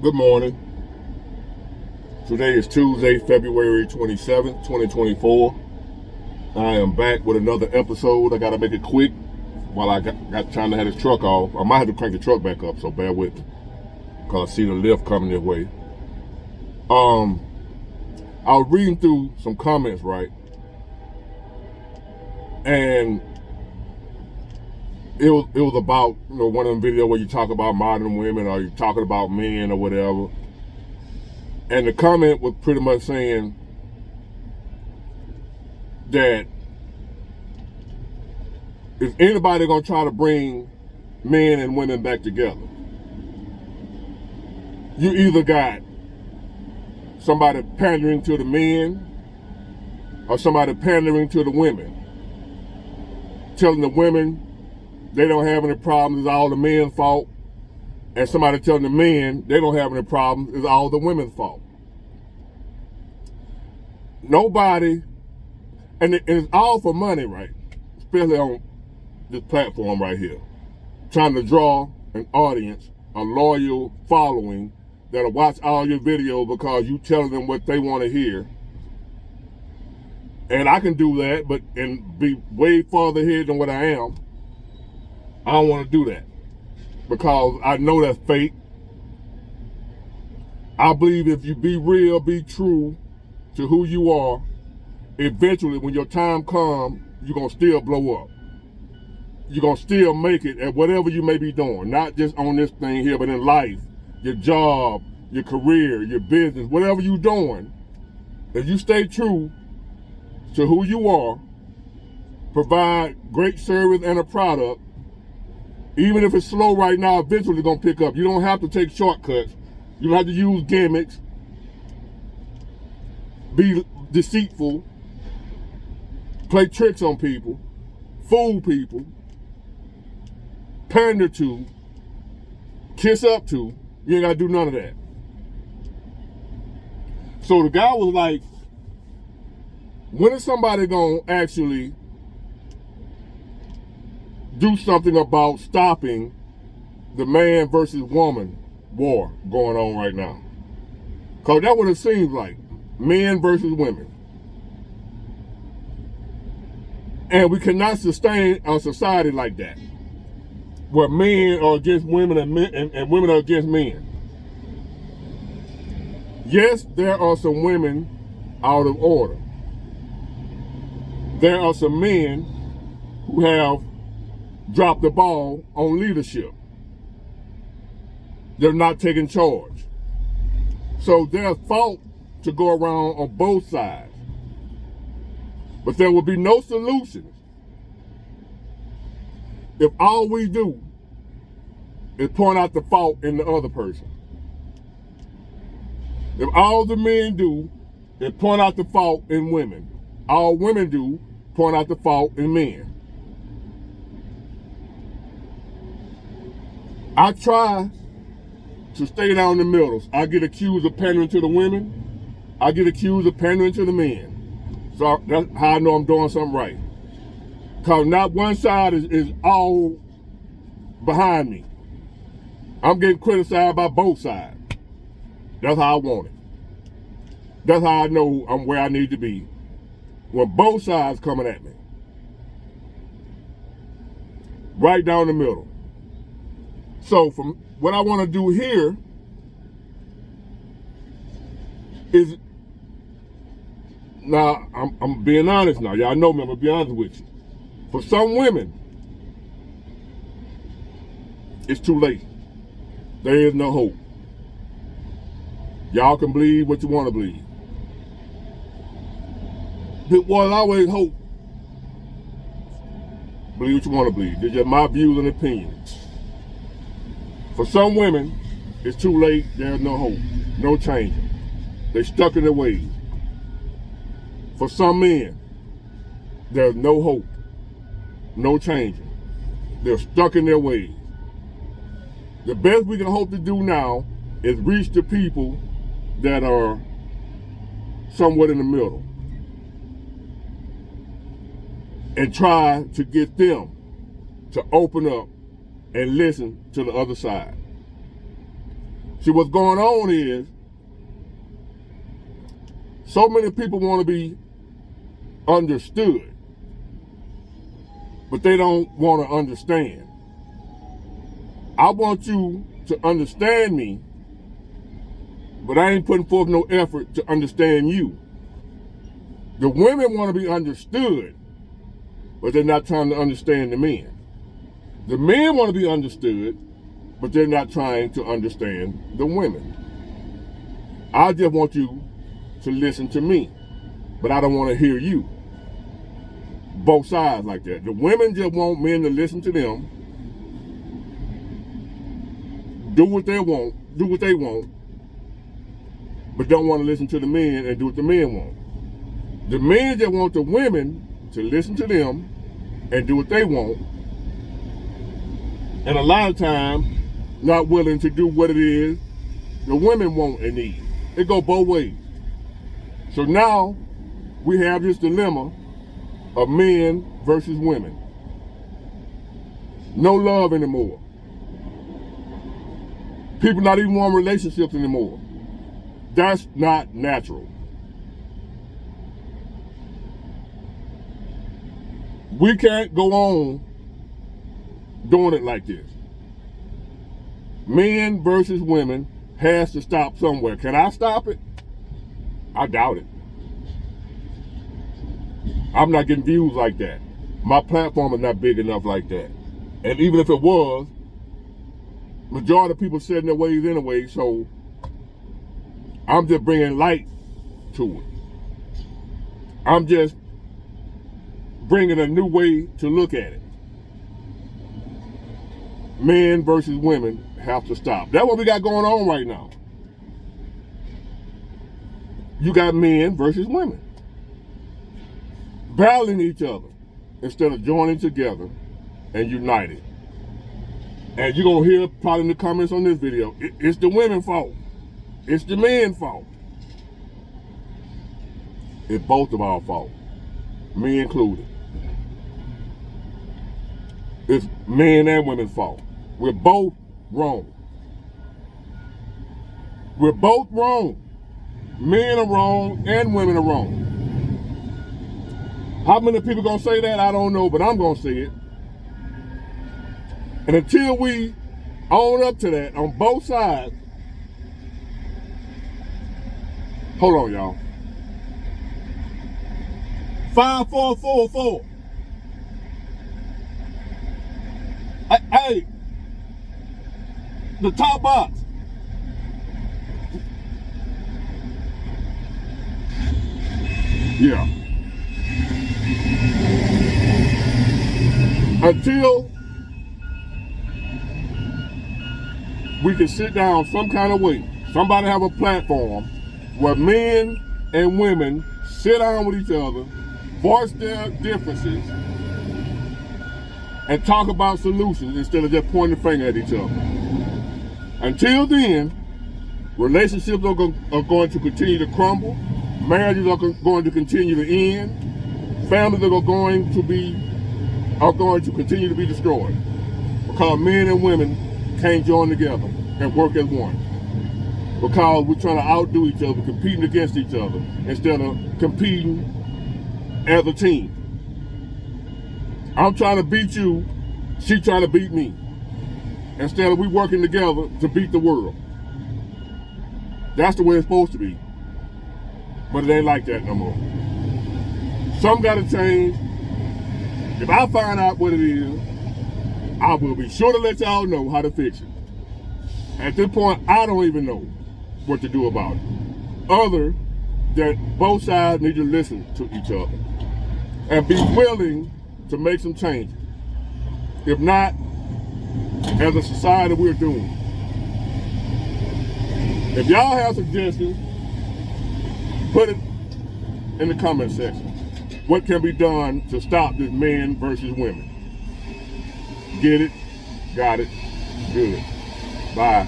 Good morning. Today is Tuesday, February 27th, 2024. I am back with another episode. I got to make it quick while I got time to have this truck off. I might have to crank the truck back up, so bear with me, because I see the lift coming this way. I was reading through some comments, right? And it was about, one of them videos where you talk about modern women or you talking about men or whatever. And the comment was pretty much saying that is anybody gonna try to bring men and women back together? You either got somebody pandering to the men or somebody pandering to the women, telling the women they don't have any problems, it's all the men's fault, and somebody telling the men they don't have any problems, it's all the women's fault. Nobody, and it's all for money, right? Especially on this platform right here, trying to draw an audience, a loyal following that'll watch all your videos because you telling them what they want to hear. And I can do that, but and be way farther ahead than what I am. I don't want to do that because I know that's fake. I believe if you be real, be true to who you are, eventually when your time comes, you're going to still blow up. You're going to still make it at whatever you may be doing, not just on this thing here, but in life, your job, your career, your business, whatever you're doing. If you stay true to who you are, provide great service and a product, even if it's slow right now, eventually it's going to pick up. You don't have to take shortcuts. You don't have to use gimmicks, be deceitful, play tricks on people, fool people, pander to, kiss up to. You ain't got to do none of that. So the guy was like, when is somebody going to actually do something about stopping the man versus woman war going on right now? Because that's what it seems like, men versus women. And we cannot sustain a society like that, where men are against women and women are against men. Yes, there are some women out of order. There are some men who have dropped the ball on leadership. They're not taking charge. So there's fault to go around on both sides. But there will be no solutions if all we do is point out the fault in the other person. If all the men do is point out the fault in women, all women do point out the fault in men. I try to stay down the middle. I get accused of pandering to the women. I get accused of pandering to the men. So that's how I know I'm doing something right. Because not one side is all behind me. I'm getting criticized by both sides. That's how I want it. That's how I know I'm where I need to be. When both sides coming at me. Right down the middle. So from what I want to do here is, now I'm being honest now. Y'all know me, I'm going to be honest with you. For some women, it's too late. There is no hope. Y'all can believe what you want to believe. There was always hope. Believe what you want to believe. They're just my views and opinions. For some women, it's too late. There's no hope. No changing. They're stuck in their ways. For some men, there's no hope. No changing. They're stuck in their ways. The best we can hope to do now is reach the people that are somewhat in the middle and try to get them to open up and listen to the other side. See, what's going on is so many people want to be understood, but they don't want to understand. I want you to understand me, but I ain't putting forth no effort to understand you. The women want to be understood, but they're not trying to understand the men. The men want to be understood, but they're not trying to understand the women. I just want you to listen to me, but I don't want to hear you. Both sides like that. The women just want men to listen to them, do what they want, but don't want to listen to the men and do what the men want. The men just want the women to listen to them and do what they want, and a lot of times not willing to do what it is the women want and need. It go both ways. So now we have this dilemma of men versus women. No love anymore. People not even want relationships anymore. That's not natural. We can't go on doing it like this. Men versus women has to stop somewhere. Can I stop it? I doubt it. I'm not getting views like that. My platform is not big enough like that. And even if it was, majority of people set in their ways anyway, so I'm just bringing light to it. I'm just bringing a new way to look at it. Men versus women have to stop. That's what we got going on right now. You got men versus women battling each other instead of joining together and united. And you're going to hear probably in the comments on this video, it's the women's fault. It's the men's fault. It's both of our fault, me included. It's men and women's fault. We're both wrong. We're both wrong. Men are wrong and women are wrong. How many people gonna say that? I don't know, but I'm gonna say it. And until we own up to that on both sides, hold on, y'all. 5444. Hey, the top box. Yeah. Until we can sit down some kind of way, somebody have a platform where men and women sit down with each other, voice their differences, and talk about solutions instead of just pointing the finger at each other. Until then, relationships are going to continue to crumble, marriages are going to continue to end, families are going to continue to be destroyed because men and women can't join together and work as one. Because we're trying to outdo each other, competing against each other instead of competing as a team. I'm trying to beat you, she trying to beat me. Instead of we working together to beat the world. That's the way it's supposed to be. But it ain't like that no more. Something gotta change. If I find out what it is, I will be sure to let y'all know how to fix it. At this point, I don't even know what to do about it. Other than both sides need to listen to each other and be willing to make some changes. If not, as a society, we're doomed. If y'all have suggestions, put it in the comment section. What can be done to stop this men versus women? Get it? Got it? Good. Bye.